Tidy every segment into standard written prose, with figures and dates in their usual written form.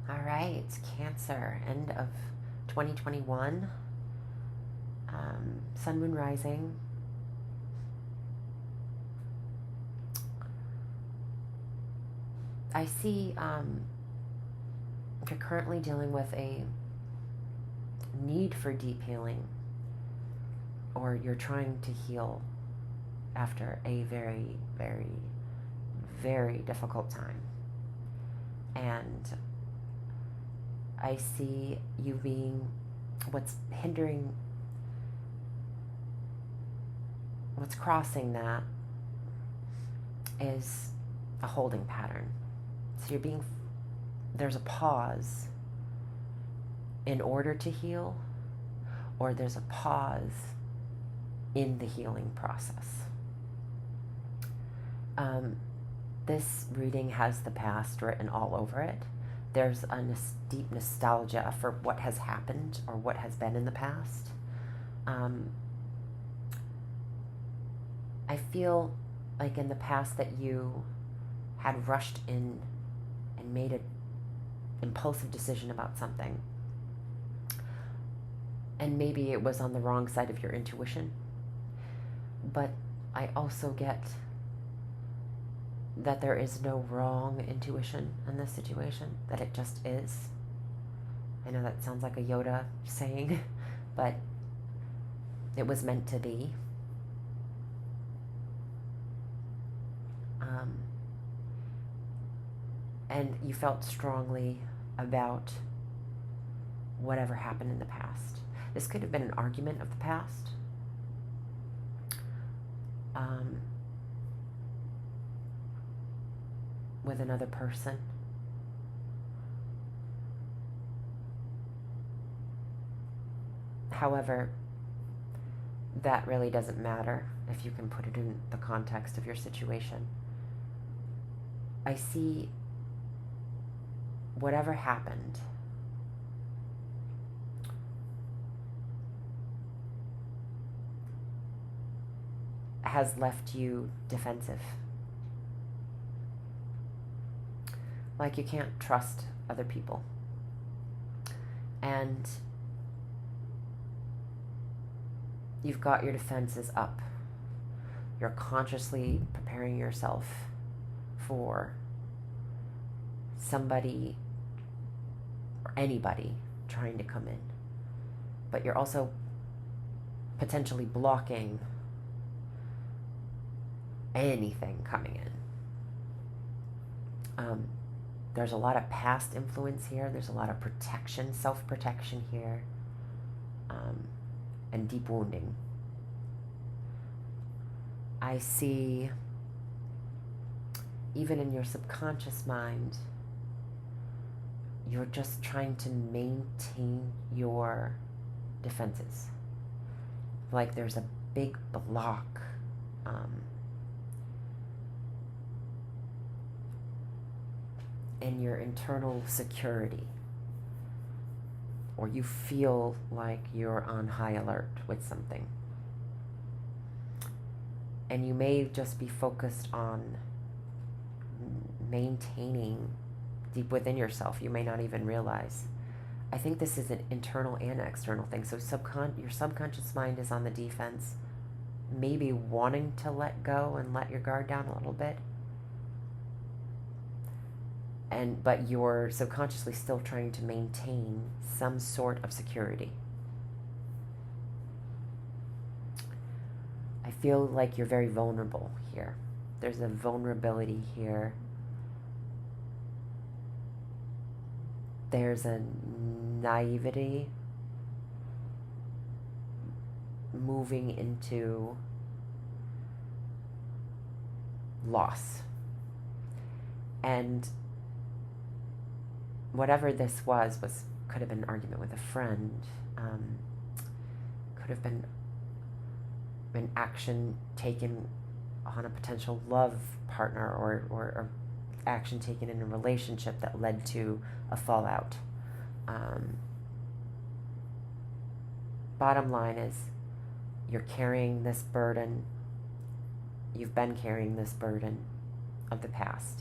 All right, Cancer, end of 2021. Sun, Moon, Rising. I see you're currently dealing with a need for deep healing, or you're trying to heal after a very, very, very difficult time. And I see you being, what's hindering, what's crossing that is a holding pattern. So you're being, there's a pause in order to heal, or there's a pause in the healing process. This reading has the past written all over it. There's a deep nostalgia for what has happened or what has been in the past. I feel like in the past that you had rushed in and made an impulsive decision about something. And maybe it was on the wrong side of your intuition. But I also get that there is no wrong intuition in this situation, that it just is. I know that sounds like a Yoda saying, but it was meant to be. And you felt strongly about whatever happened in the past. This could have been an argument of the past. With another person. However, that really doesn't matter if you can put it in the context of your situation. I see whatever happened has left you defensive. Like you can't trust other people. And you've got your defenses up. You're consciously preparing yourself for somebody or anybody trying to come in. But you're also potentially blocking anything coming in. There's a lot of past influence here. There's a lot of protection, self-protection here, and deep wounding. I see, even in your subconscious mind, you're just trying to maintain your defenses. Like there's a big block. In your internal security, or you feel like you're on high alert with something, and you may just be focused on maintaining deep within yourself. You may not even realize. I think this is an internal and external thing. So your subconscious mind is on the defense, maybe wanting to let go and let your guard down a little bit. But you're subconsciously still trying to maintain some sort of security. I feel like you're very vulnerable here. There's a vulnerability here. There's a naivety moving into loss. And whatever this was could have been an argument with a friend, could have been an action taken on a potential love partner, or action taken in a relationship that led to a fallout. Bottom line is, you're carrying this burden. You've been carrying this burden of the past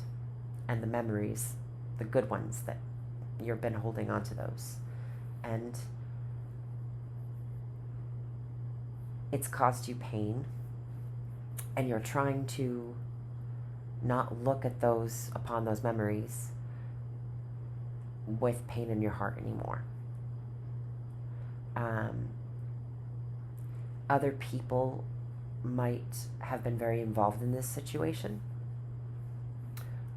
and the memories, the good ones that you've been holding on to those. And it's caused you pain, and you're trying to not look at upon those memories with pain in your heart anymore. Other people might have been very involved in this situation.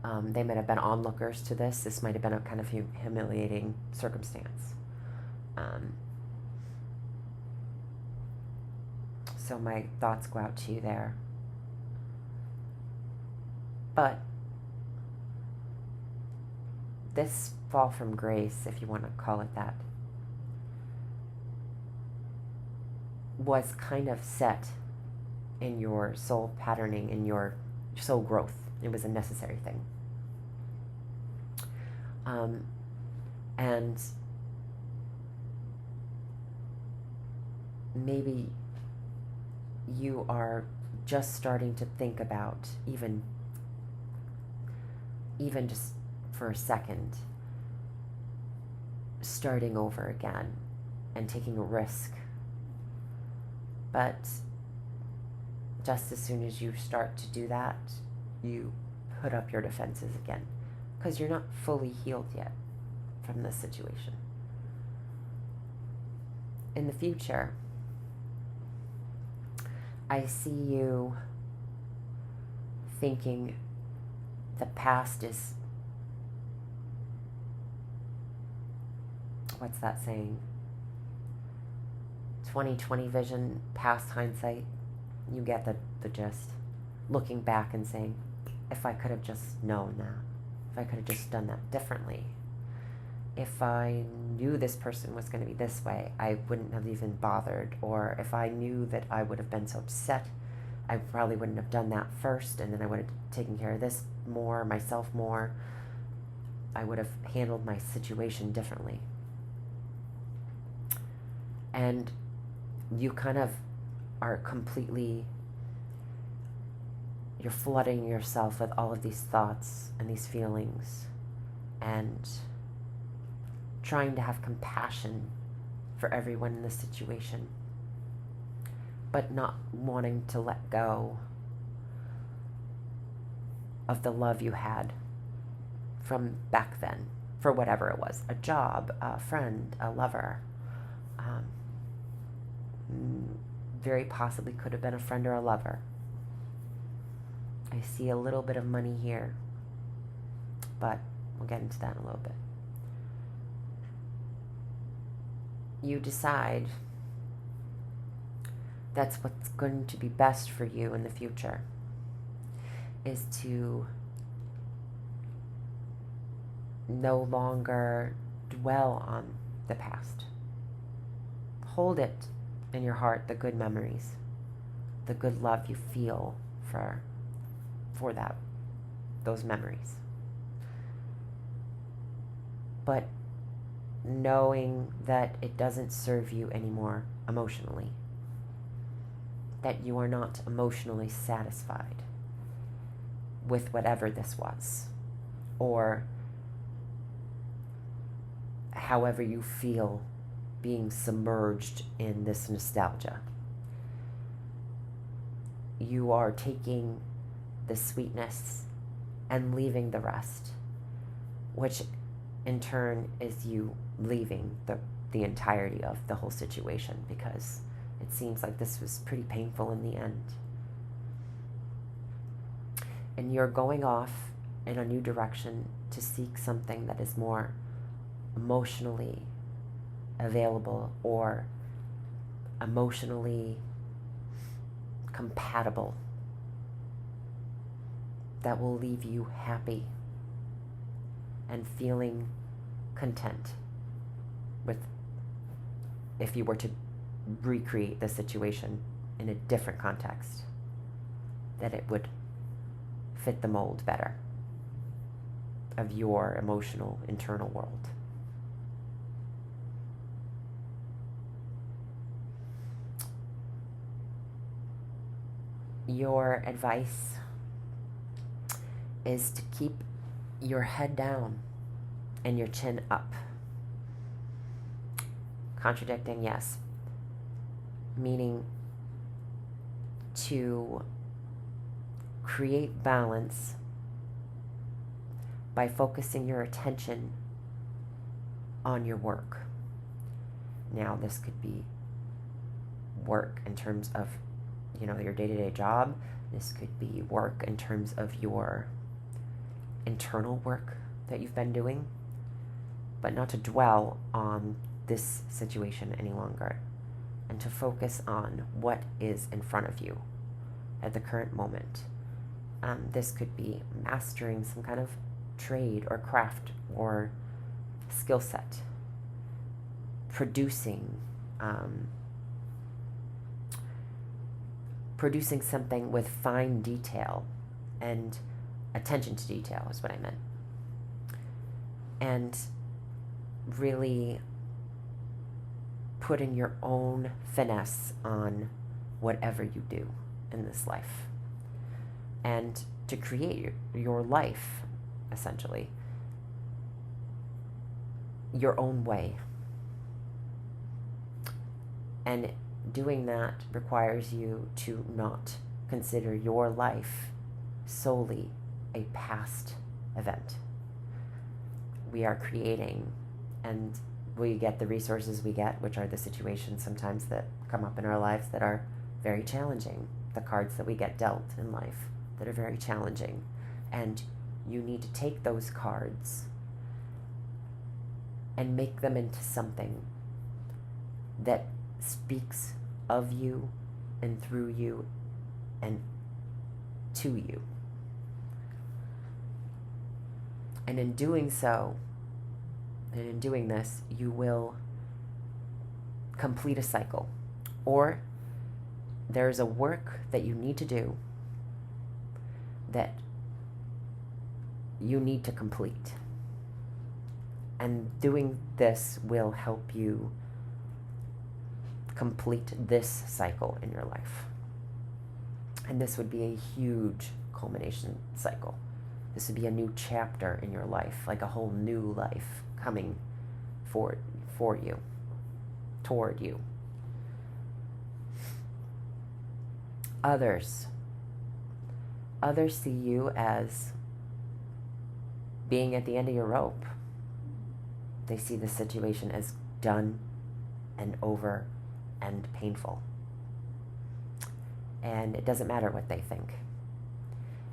They might have been onlookers to this. This might have been a kind of humiliating circumstance. So my thoughts go out to you there. But this fall from grace, if you want to call it that, was kind of set in your soul patterning, in your soul growth. It was a necessary thing. And maybe you are just starting to think about, even just for a second, starting over again and taking a risk. But just as soon as you start to do that, you put up your defenses again, because you're not fully healed yet from this situation. In the future, I see you thinking the past is, what's that saying? 20/20 vision, past hindsight. You get the gist. Looking back and saying, if I could have just known that, if I could have just done that differently, if I knew this person was going to be this way, I wouldn't have even bothered. Or if I knew that I would have been so upset, I probably wouldn't have done that first, and then I would have taken care of this more, myself more. I would have handled my situation differently. And you kind of are completely, you're flooding yourself with all of these thoughts and these feelings, and trying to have compassion for everyone in the situation, but not wanting to let go of the love you had from back then, for whatever it was, a job, a friend, a lover. Very possibly could have been a friend or a lover. I see a little bit of money here, but we'll get into that in a little bit. You decide that's what's going to be best for you in the future, is to no longer dwell on the past. Hold it in your heart, the good memories, the good love you feel for those memories. But knowing that it doesn't serve you anymore emotionally, that you are not emotionally satisfied with whatever this was, or however you feel being submerged in this nostalgia. You are taking the sweetness and leaving the rest, which in turn is you leaving the entirety of the whole situation, because it seems like this was pretty painful in the end. And you're going off in a new direction to seek something that is more emotionally available or emotionally compatible, that will leave you happy and feeling content with, if you were to recreate the situation in a different context, that it would fit the mold better of your emotional internal world. Your advice is to keep your head down and your chin up. Contradicting, yes. Meaning to create balance by focusing your attention on your work. Now, this could be work in terms of, your day-to-day job. This could be work in terms of your internal work that you've been doing, but not to dwell on this situation any longer, and to focus on what is in front of you at the current moment. This could be mastering some kind of trade or craft or skill set, producing something with fine detail and attention to detail is what I meant. And really putting your own finesse on whatever you do in this life. And to create your life, essentially, your own way. And doing that requires you to not consider your life solely a past event. We are creating, and we get the resources we get, which are the situations sometimes that come up in our lives that are very challenging, the cards that we get dealt in life that are very challenging. And you need to take those cards and make them into something that speaks of you and through you and to you. And in doing so, and in doing this, you will complete a cycle. Or there's a work that you need to do that you need to complete. And doing this will help you complete this cycle in your life. And this would be a huge culmination cycle. This would be a new chapter in your life, like a whole new life coming for you, toward you. Others see you as being at the end of your rope. They see the situation as done and over and painful. And it doesn't matter what they think.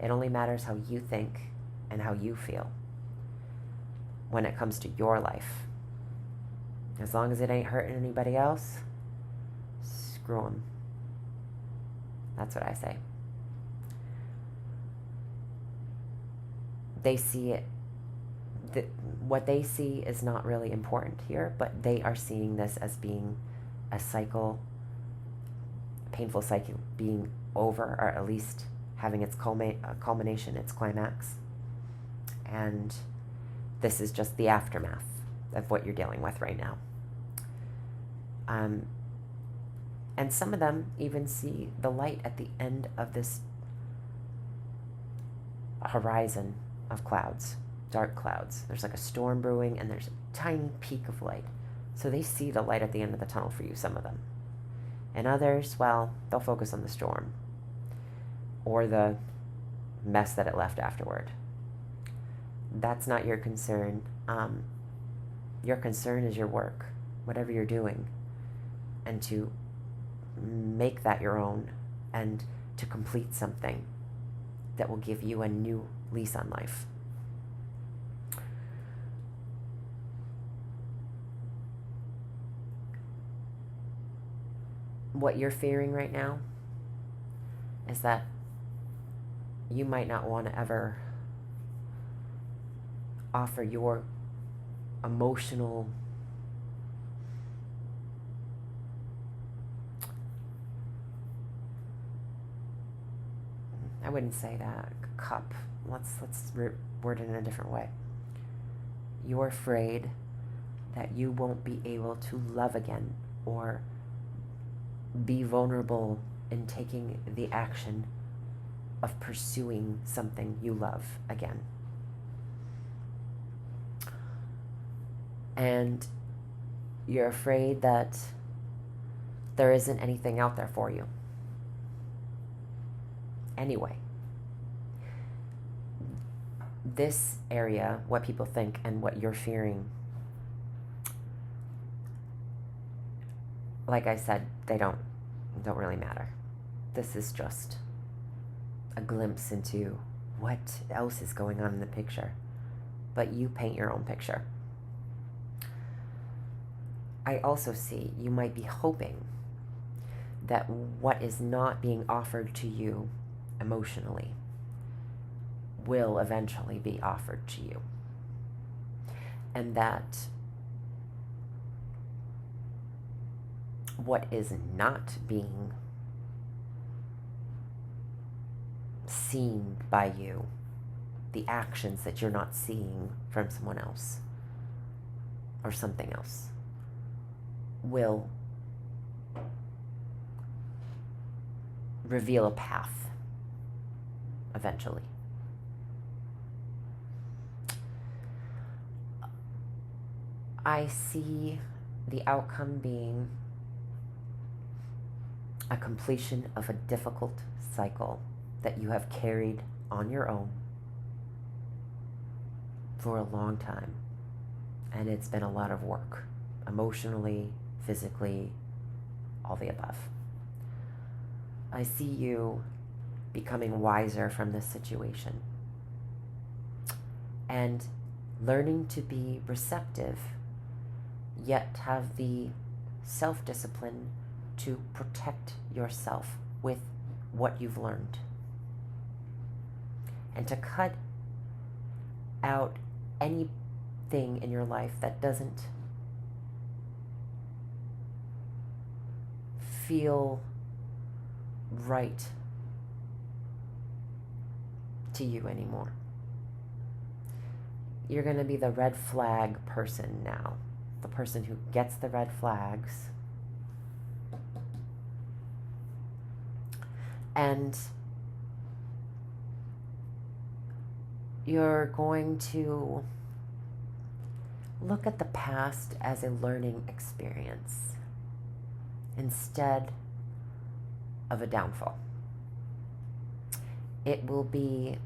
It only matters how you think and how you feel when it comes to your life. As long as it ain't hurting anybody else, screw them. That's what I say. They see it. What they see is not really important here, but they are seeing this as being a cycle, a painful cycle being over, or at least having its culmination, its climax. And this is just the aftermath of what you're dealing with right now. And some of them even see the light at the end of this horizon of clouds, dark clouds. There's like a storm brewing, and there's a tiny peak of light. So they see the light at the end of the tunnel for you, some of them. And others, well, they'll focus on the storm or the mess that it left afterward. That's not your concern. Your concern is your work, whatever you're doing, and to make that your own and to complete something that will give you a new lease on life. What you're fearing right now is that you might not want to ever offer your emotional I wouldn't say that cup. Let's word it in a different way. You're afraid that you won't be able to love again or be vulnerable in taking the action of pursuing something you love again. And you're afraid that there isn't anything out there for you. Anyway, this area, what people think and what you're fearing, like I said, they don't really matter. This is just a glimpse into what else is going on in the picture. But you paint your own picture. I also see you might be hoping that what is not being offered to you emotionally will eventually be offered to you. And that what is not being seen by you, the actions that you're not seeing from someone else or something else, will reveal a path eventually. I see the outcome being a completion of a difficult cycle that you have carried on your own for a long time. And it's been a lot of work, emotionally, physically, all the above. I see you becoming wiser from this situation and learning to be receptive, yet have the self-discipline to protect yourself with what you've learned, and to cut out anything in your life that doesn't feel right to you anymore. You're going to be the red flag person now, the person who gets the red flags and you're going to look at the past as a learning experience instead of a downfall. It will be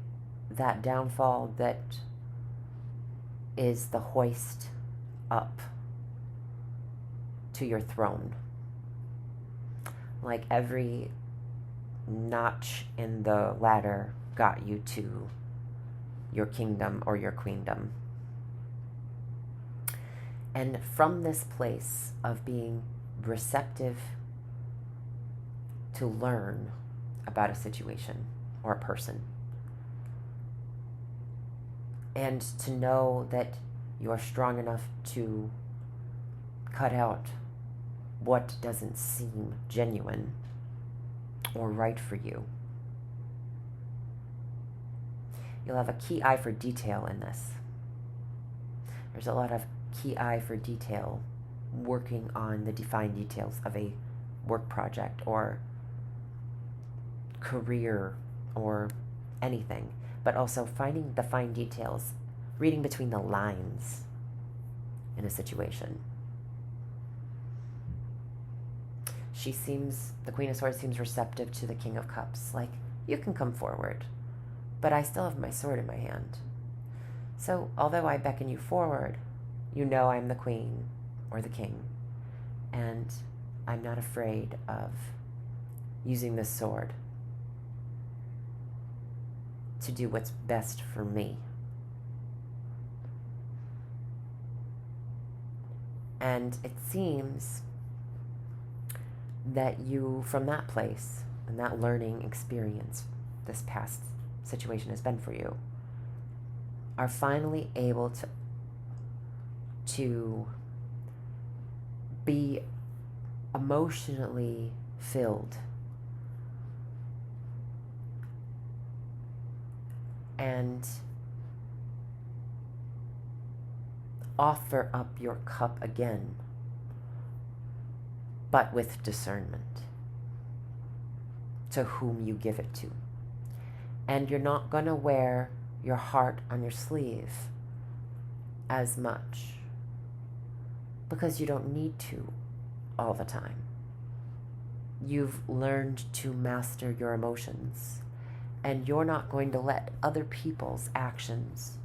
that downfall that is the hoist up to your throne. Like every notch in the ladder got you to your kingdom or your queendom. And from this place of being receptive to learn about a situation or a person, and to know that you're strong enough to cut out what doesn't seem genuine or right for you. You'll have a key eye for detail in this. There's a lot of key eye for detail working on the defined details of a work project or career or anything, but also finding the fine details, reading between the lines in a situation. The Queen of Swords seems receptive to the King of Cups. Like, you can come forward, but I still have my sword in my hand. So, although I beckon you forward, you know I'm the Queen or the King, and I'm not afraid of using this sword to do what's best for me. And it seems that you, from that place and that learning experience this past situation has been for you, are finally able to be emotionally filled and offer up your cup again, but with discernment to whom you give it to. And you're not going to wear your heart on your sleeve as much because you don't need to all the time. You've learned to master your emotions, and you're not going to let other people's actions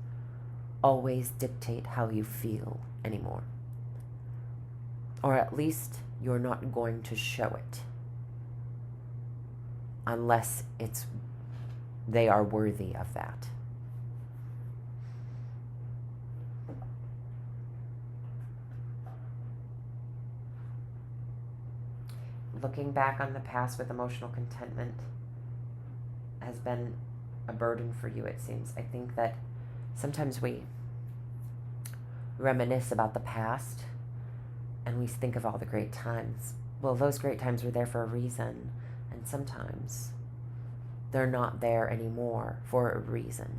always dictate how you feel anymore. Or at least you're not going to show it unless they are worthy of that. Looking back on the past with emotional contentment has been a burden for you, it seems. I think that sometimes we reminisce about the past and we think of all the great times. Well, those great times were there for a reason, and sometimes they're not there anymore for a reason.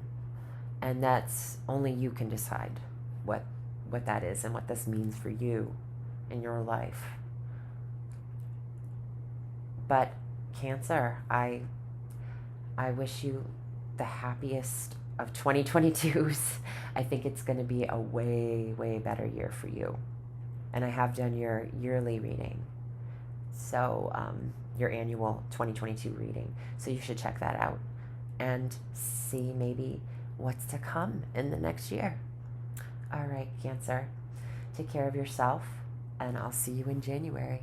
And that's only you can decide what that is and what this means for you in your life. But Cancer, I wish you the happiest of 2022s. I think it's going to be a way, way better year for you. And I have done your yearly reading. So, your annual 2022 reading. So you should check that out and see maybe what's to come in the next year. All right, Cancer. Take care of yourself, and I'll see you in January.